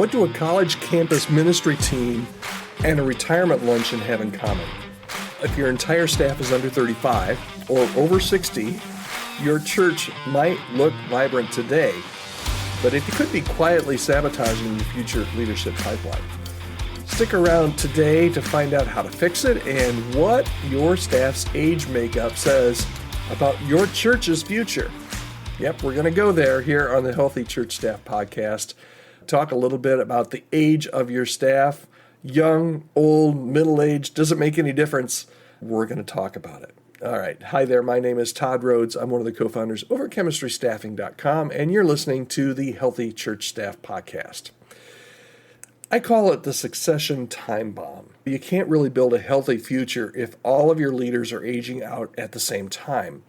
What do a college campus ministry team and a retirement luncheon have in common? If your entire staff is under 35 or over 60, your church might look vibrant today, but it could be quietly sabotaging your future leadership pipeline. Stick around today to find out how to fix it and what your staff's age makeup says about your church's future. Yep, we're going to go there here on the Healthy Church Staff Podcast. Talk a little bit about the age of your staff. Young, old, middle-aged, doesn't make any difference. We're going to talk about it. All right. Hi there. My name is Todd Rhodes. I'm one of the co-founders over at chemistrystaffing.com, and you're listening to the Healthy Church Staff Podcast. I call it the succession time bomb. You can't really build a healthy future if all of your leaders are aging out at the same time.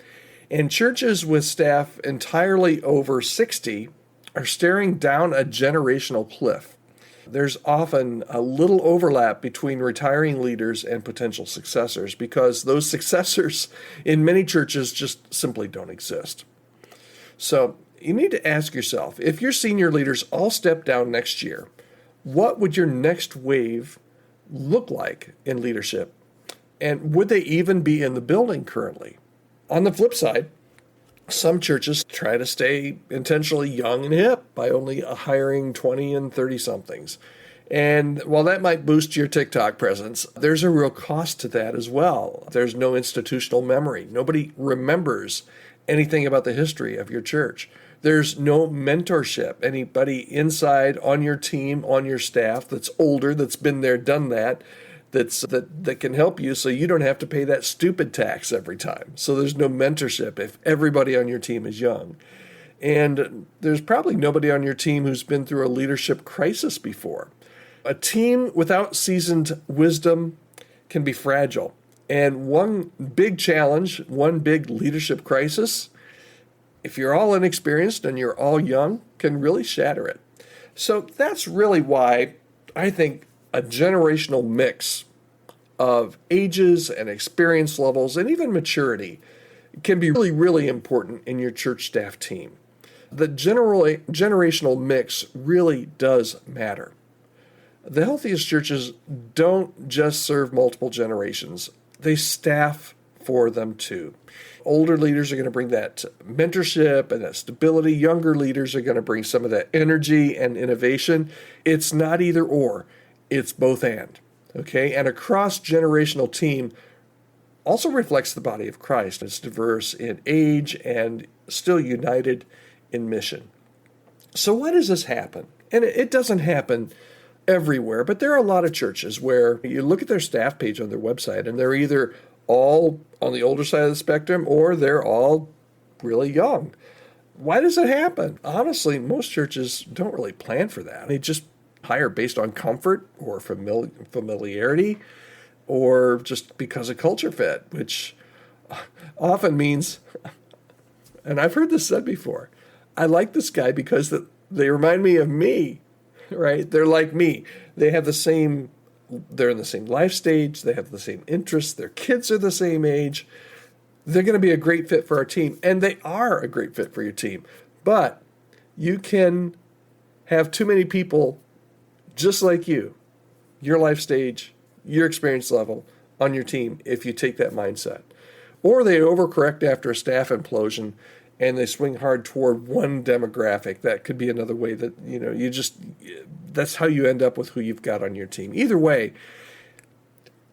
And churches with staff entirely over 60 are staring down a generational cliff. There's often a little overlap between retiring leaders and potential successors because those successors in many churches just simply don't exist. So you need to ask yourself, if your senior leaders all step down next year, what would your next wave look like in leadership? And would they even be in the building currently? On the flip side, some churches try to stay intentionally young and hip by only hiring 20 and 30-somethings. And while that might boost your TikTok presence, there's a real cost to that as well. There's no institutional memory. Nobody remembers anything about the history of your church. There's no mentorship. Anybody inside on your team, on your staff that's older, that's been there, done that, that can help you so you don't have to pay that stupid tax every time. So there's no mentorship if everybody on your team is young. And there's probably nobody on your team who's been through a leadership crisis before. A team without seasoned wisdom can be fragile. And one big challenge, one big leadership crisis, if you're all inexperienced and you're all young, can really shatter it. So that's really why I think a generational mix of ages and experience levels and even maturity can be really, really important in your church staff team. The generational mix really does matter. The healthiest churches don't just serve multiple generations. They staff for them too. Older leaders are going to bring that mentorship and that stability. Younger leaders are going to bring some of that energy and innovation. It's not either or. It's both and, okay? And a cross-generational team also reflects the body of Christ. It's diverse in age and still united in mission. So why does this happen? And it doesn't happen everywhere, but there are a lot of churches where you look at their staff page on their website and they're either all on the older side of the spectrum or they're all really young. Why does it happen? Honestly, most churches don't really plan for that. They just hire based on comfort or familiarity or just because of culture fit, which often means, and I've heard this said before, I like this guy because they remind me of me, right? They're like me. They're in the same life stage. They have the same interests. Their kids are the same age. They're going to be a great fit for our team, and they are a great fit for your team. But you can have too many people just like you, your life stage, your experience level on your team if you take that mindset. Or they overcorrect after a staff implosion and they swing hard toward one demographic. That could be another way that, that's how you end up with who you've got on your team. Either way,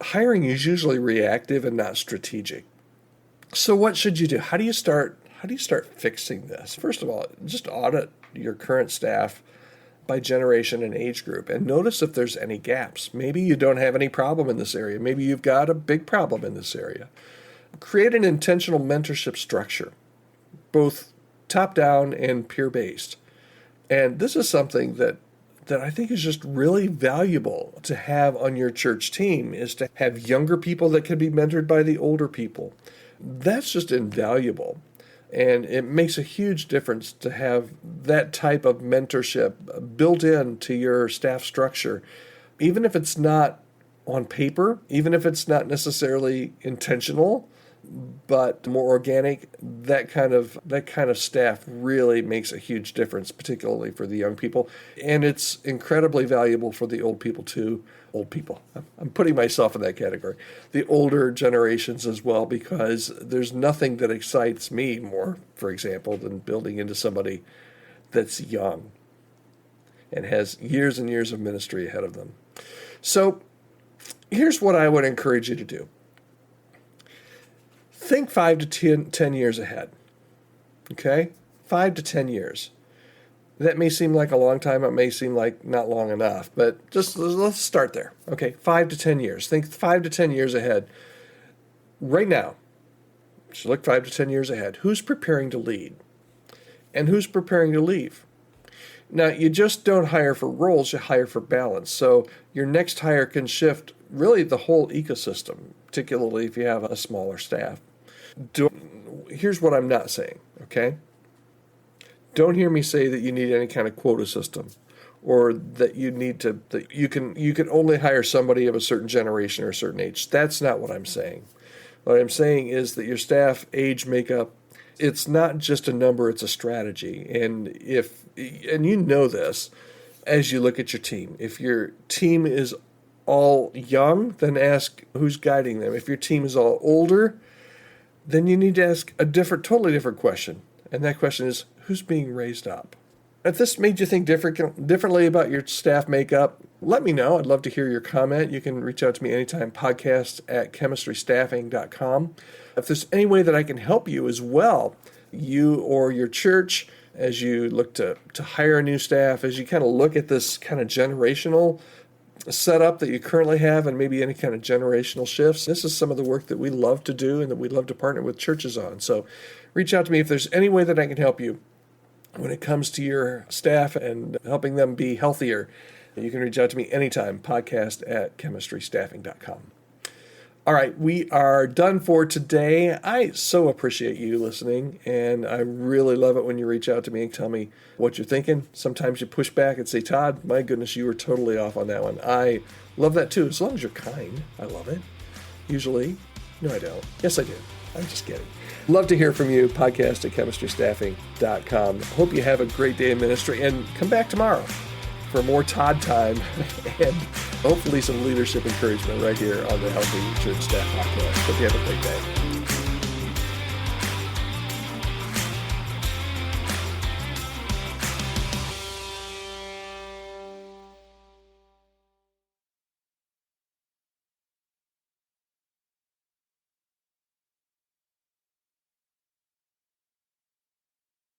hiring is usually reactive and not strategic. So what should you do? How do you start fixing this? First of all, just audit your current staff by generation and age group and notice if there's any gaps. Maybe you don't have any problem in this area. Maybe you've got a big problem in this area. Create an intentional mentorship structure, both top-down and peer-based. And this is something that I think is just really valuable to have on your church team, is to have younger people that can be mentored by the older people. That's just invaluable. And it makes a huge difference to have that type of mentorship built into your staff structure, even if it's not on paper, even if it's not necessarily intentional. but more organic, that kind of staff really makes a huge difference, particularly for the young people. And it's incredibly valuable for the old people too. Old people. I'm putting myself in that category. The older generations as well, because there's nothing that excites me more, for example, than building into somebody that's young and has years and years of ministry ahead of them. So here's what I would encourage you to do. Think 5 to 10 years ahead. Okay? 5 to 10 years. That may seem like a long time. It may seem like not long enough. But just let's start there. Okay? 5 to 10 years. Think 5 to 10 years ahead. Right now, just look 5 to 10 years ahead. Who's preparing to lead? And who's preparing to leave? Now, you just don't hire for roles. You hire for balance. So your next hire can shift really the whole ecosystem, particularly if you have a smaller staff. Here's what I'm not saying, okay? Don't hear me say that you need any kind of quota system, or that you can only hire somebody of a certain generation or a certain age. That's not what I'm saying. What I'm saying is that your staff age makeup, it's not just a number, it's a strategy. And you know this as you look at your team. If your team is all young, then ask who's guiding them. If your team is all older, then you need to ask a totally different question. And that question is, who's being raised up? If this made you think differently about your staff makeup, let me know. I'd love to hear your comment. You can reach out to me anytime, podcast@chemistrystaffing.com. If there's any way that I can help you as well, you or your church, as you look to hire a new staff, as you kind of look at this kind of generational setup that you currently have and maybe any kind of generational shifts, this is some of the work that we love to do and that we love to partner with churches on. So reach out to me if there's any way that I can help you when it comes to your staff and helping them be healthier. You can reach out to me anytime, podcast@chemistrystaffing.com. All right, we are done for today. I so appreciate you listening, and I really love it when you reach out to me and tell me what you're thinking. Sometimes you push back and say, Todd, my goodness, you were totally off on that one. I love that too, as long as you're kind. I love it. Usually. No, I don't. Yes, I do. I'm just kidding. Love to hear from you, podcast@chemistrystaffing.com. Hope you have a great day in ministry, and come back tomorrow for more Todd time and hopefully some leadership encouragement right here on the Healthy Church Staff Podcast. Hope you have a great day.